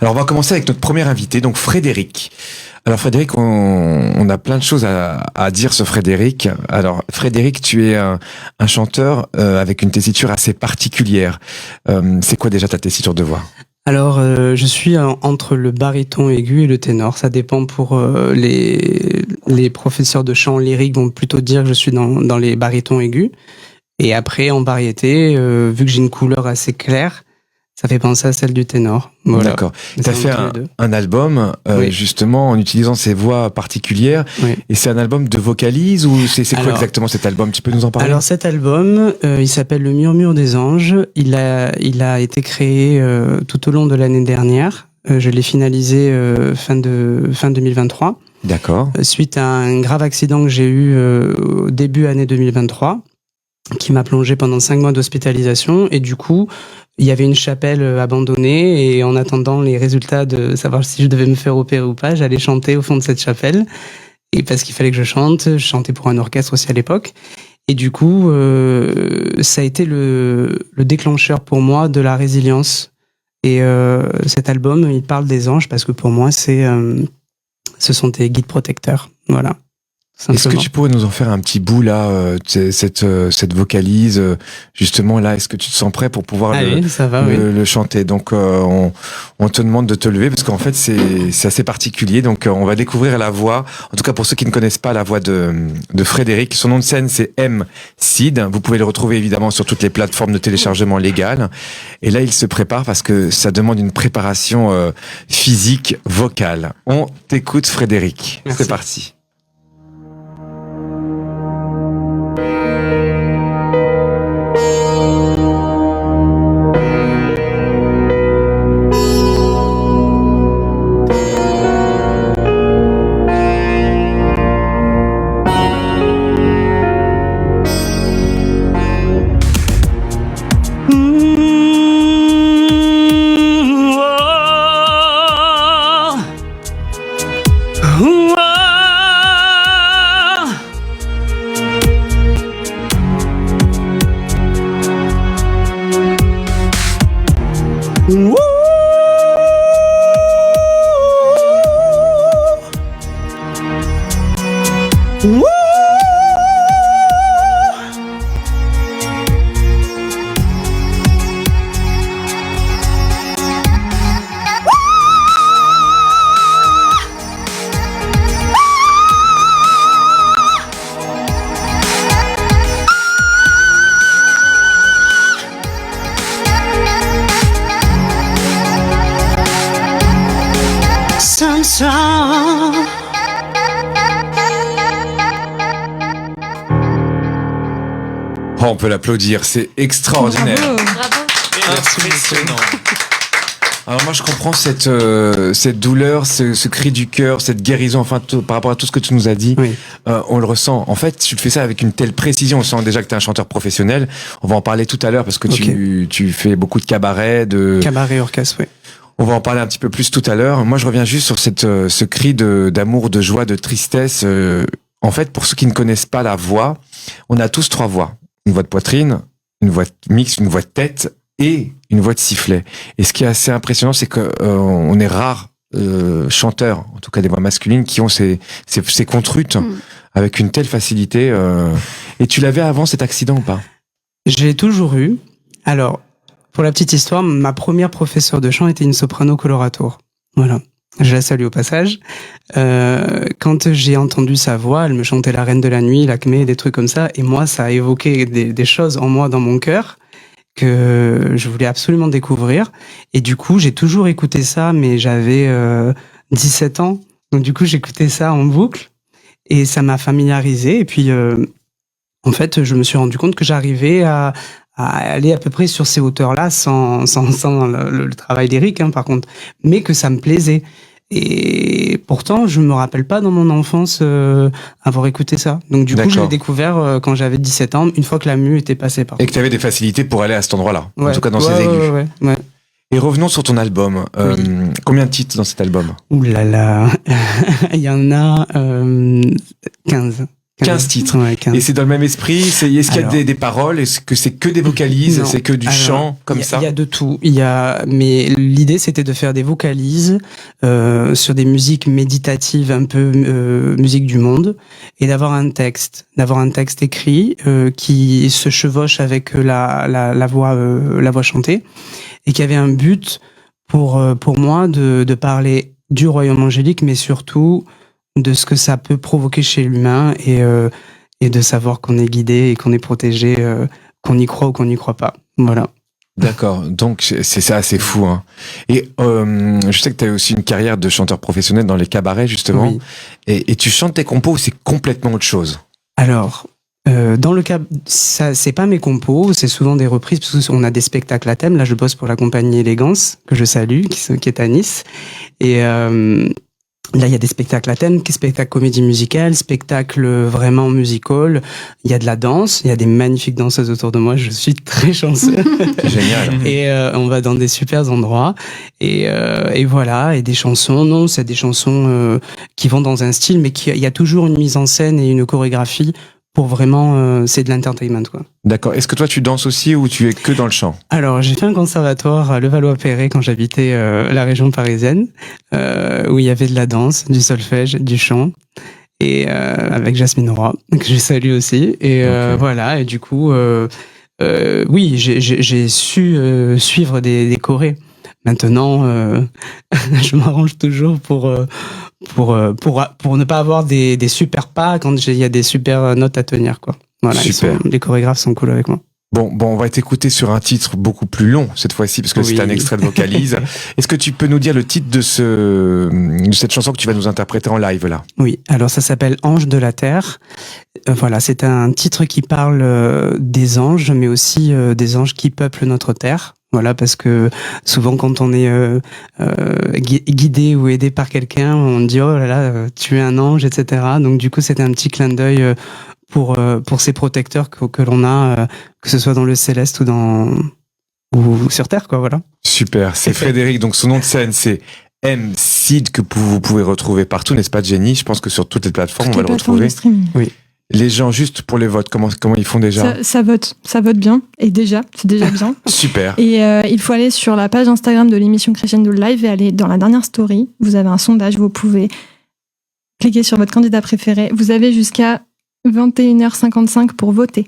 Alors, on va commencer avec notre premier invité, donc Frédéric. Alors, Frédéric, on a plein de choses à dire sur Frédéric. Alors, Frédéric, tu es un chanteur avec une tessiture assez particulière. C'est quoi déjà ta tessiture de voix? Alors, je suis entre le baryton aigu et le ténor. Ça dépend pour les professeurs de chant lyrique vont plutôt dire que je suis dans les barytons aigus. Et après, en variété, vu que j'ai une couleur assez claire, ça fait penser à celle du ténor. Voilà. D'accord. Tu as fait un album, oui. justement, en utilisant ces voix particulières. Oui. Et c'est un album de vocalise ou c'est quoi exactement cet album? Tu peux nous en parler? Alors, cet album, il s'appelle Le Murmure des Anges. Il a été créé tout au long de l'année dernière. Je l'ai finalisé fin 2023. D'accord. Suite à un grave accident que j'ai eu au début année 2023, qui m'a plongé pendant 5 mois d'hospitalisation. Et du coup, il y avait une chapelle abandonnée et en attendant les résultats de savoir si je devais me faire opérer ou pas, j'allais chanter au fond de cette chapelle. Et parce qu'il fallait que je chantais pour un orchestre aussi à l'époque. Et du coup, ça a été le déclencheur pour moi de la résilience. Et cet album, il parle des anges parce que pour moi, ce sont des guides protecteurs. Voilà. Est-ce que tu pourrais nous en faire un petit bout là, cette vocalise, justement là, est-ce que tu te sens prêt pour pouvoir le chanter? Donc on te demande de te lever parce qu'en fait c'est assez particulier. Donc on va découvrir la voix. En tout cas pour ceux qui ne connaissent pas la voix de Frédéric, son nom de scène c'est M. Sid. Vous pouvez le retrouver évidemment sur toutes les plateformes de téléchargement légales. Et là il se prépare parce que ça demande une préparation physique, vocale. On t'écoute Frédéric. Merci. C'est parti. Oh, on peut l'applaudir, c'est extraordinaire. Bravo. Impressionnant. Alors moi je comprends cette douleur, ce cri du cœur, cette guérison, enfin par rapport à tout ce que tu nous as dit, oui. On le ressent. En fait, tu fais ça avec une telle précision. On sent déjà que tu es un chanteur professionnel. On va en parler tout à l'heure parce que tu fais beaucoup de cabaret, cabaret orchestre, oui. On va en parler un petit peu plus tout à l'heure. Moi je reviens juste sur ce cri d'amour, de joie, de tristesse. En fait, pour ceux qui ne connaissent pas la voix, on a tous 3 voix. Une voix de poitrine, une voix mixte, une voix de tête et une voix de sifflet. Et ce qui est assez impressionnant, c'est que on est rares chanteurs, en tout cas des voix masculines, qui ont ces contrutes avec une telle facilité. Et tu l'avais avant cet accident ou pas? J'ai toujours eu. Alors, pour la petite histoire, ma première professeure de chant était une soprano coloratura. Voilà. Je la salue au passage. Quand j'ai entendu sa voix, elle me chantait La Reine de la Nuit, l'Acmé, des trucs comme ça. Et moi, ça a évoqué des choses en moi, dans mon cœur, que je voulais absolument découvrir. Et du coup, j'ai toujours écouté ça, mais j'avais 17 ans. Donc du coup, j'écoutais ça en boucle. Et ça m'a familiarisé. Et puis, en fait, je me suis rendu compte que j'arrivais à aller à peu près sur ces hauteurs-là sans le travail d'Éric, par contre. Mais que ça me plaisait. Et pourtant, je me rappelle pas dans mon enfance avoir écouté ça. Donc du coup, je l'ai découvert quand j'avais 17 ans, une fois que la mue était passée. Et que tu avais des facilités pour aller à cet endroit-là, ouais. En tout cas dans ces aigus. Ouais. Et revenons sur ton album. Oui. Combien de titres dans cet album? Ouh là là, il y en a 15. 15 titres. Ouais, 15. Et c'est dans le même esprit. Est-ce qu'il y a des paroles? Est-ce que c'est que des vocalises? C'est que du chant comme ça? Il y a de tout. Mais l'idée c'était de faire des vocalises sur des musiques méditatives, un peu musique du monde, et d'avoir un texte écrit qui se chevauche avec la voix chantée, et qui avait un but pour moi de parler du royaume angélique, mais surtout de ce que ça peut provoquer chez l'humain, et de savoir qu'on est guidé et qu'on est protégé, qu'on y croit ou qu'on n'y croit pas. Voilà. D'accord, donc c'est ça, c'est fou. Hein. Et je sais que tu as aussi une carrière de chanteur professionnel dans les cabarets, justement. Oui. Et tu chantes tes compos, c'est complètement autre chose? Alors, dans le cas, ça, c'est pas mes compos, c'est souvent des reprises, parce qu'on a des spectacles à thème. Là, je bosse pour la compagnie Élégance, que je salue, qui est à Nice. Et là, il y a des spectacles à thème, spectacles comédie musicale, spectacles vraiment musical. Il y a de la danse, il y a des magnifiques danseuses autour de moi. Je suis très chanceux. Génial. Et on va dans des super endroits. Et voilà. Et des chansons. Non, c'est des chansons qui vont dans un style, mais il y a toujours une mise en scène et une chorégraphie. Pour vraiment, c'est de l'entertainment, quoi. D'accord. Est-ce que toi, tu danses aussi ou tu es que dans le chant? Alors, j'ai fait un conservatoire à Levallois-Perret quand j'habitais la région parisienne, où il y avait de la danse, du solfège, du chant, et avec Jasmine Roy, que je salue aussi. Et voilà. Et du coup, oui, j'ai su suivre des chorés. Maintenant, je m'arrange toujours pour ne pas avoir des super pas quand il y a des super notes à tenir, quoi. Voilà, les chorégraphes sont cool avec moi. Bon, on va t'écouter sur un titre beaucoup plus long cette fois-ci, parce que c'est un extrait de vocalise. Est-ce que tu peux nous dire le titre de cette chanson que tu vas nous interpréter en live là? Oui, alors ça s'appelle Ange de la Terre. Voilà, c'est un titre qui parle des anges, mais aussi des anges qui peuplent notre terre. Voilà, parce que souvent quand on est guidé ou aidé par quelqu'un, on dit oh là là, tu es un ange, etc. Donc du coup, c'était un petit clin d'œil pour ces protecteurs que l'on a, que ce soit dans le céleste ou sur terre, quoi. Voilà. Super. C'est Frédéric. Donc son nom de scène, c'est M-Seed, que vous pouvez retrouver partout, n'est-ce pas, Jenny? Je pense que sur toutes les plateformes, on va le retrouver. Oui. Les gens, juste pour les votes, comment ils font déjà? Ça vote bien, et c'est déjà bien. Super. Et il faut aller sur la page Instagram de l'émission Crescendo Live et aller dans la dernière story. Vous avez un sondage, vous pouvez cliquer sur votre candidat préféré. Vous avez jusqu'à 21h55 pour voter.